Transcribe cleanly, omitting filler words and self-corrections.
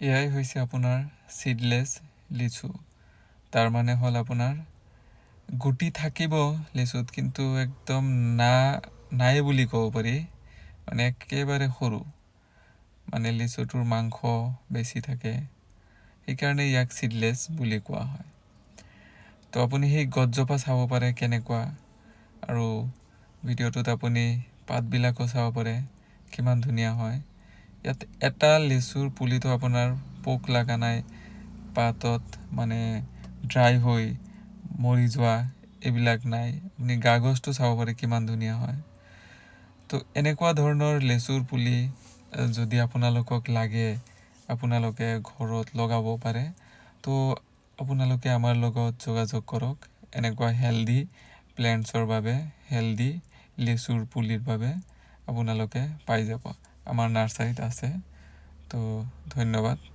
এয়াই হৈছে আপোনাৰ সিডলেছ লিচু। তাৰ মানে হ'ল আপোনাৰ গুটি থাকিব লিচুত, কিন্তু একদম নাই বুলি ক'ব পাৰি। মানে একেবাৰে সৰু, মানে লিচুটোৰ মাংস বেছি থাকে, সেইকাৰণে ইয়াক সিডলেছ বুলি কোৱা হয়। তো আপুনি সেই গছজোপা চাব পাৰে কেনেকুৱা, আৰু ভিডিঅ'টোত আপুনি পাতবিলাকো চাব পাৰে কিমান ধুনীয়া হয়। ইয়াত এটা লিচুৰ পুলিটো আপোনাৰ পোক লগা নাই, পাতত মানে ড্ৰাই হৈ মৰি যোৱা এইবিলাক নাই। আপুনি কাগজটো চাব পাৰে কিমান ধুনীয়া হয়। তো এনেকুৱা ধৰণৰ লেচুৰ পুলি যদি আপোনালোকক লাগে, আপোনালোকে ঘৰত লগাব পাৰে। তো আপোনালোকে আমাৰ লগত যোগাযোগ কৰক। এনেকুৱা হেল্ডি প্লেণ্টছৰ বাবে, হেল্ডি লেচুৰ পুলিৰ বাবে আপোনালোকে পাই যাব। আমাৰ নাৰ্চাৰীত আছে। তো ধন্যবাদ।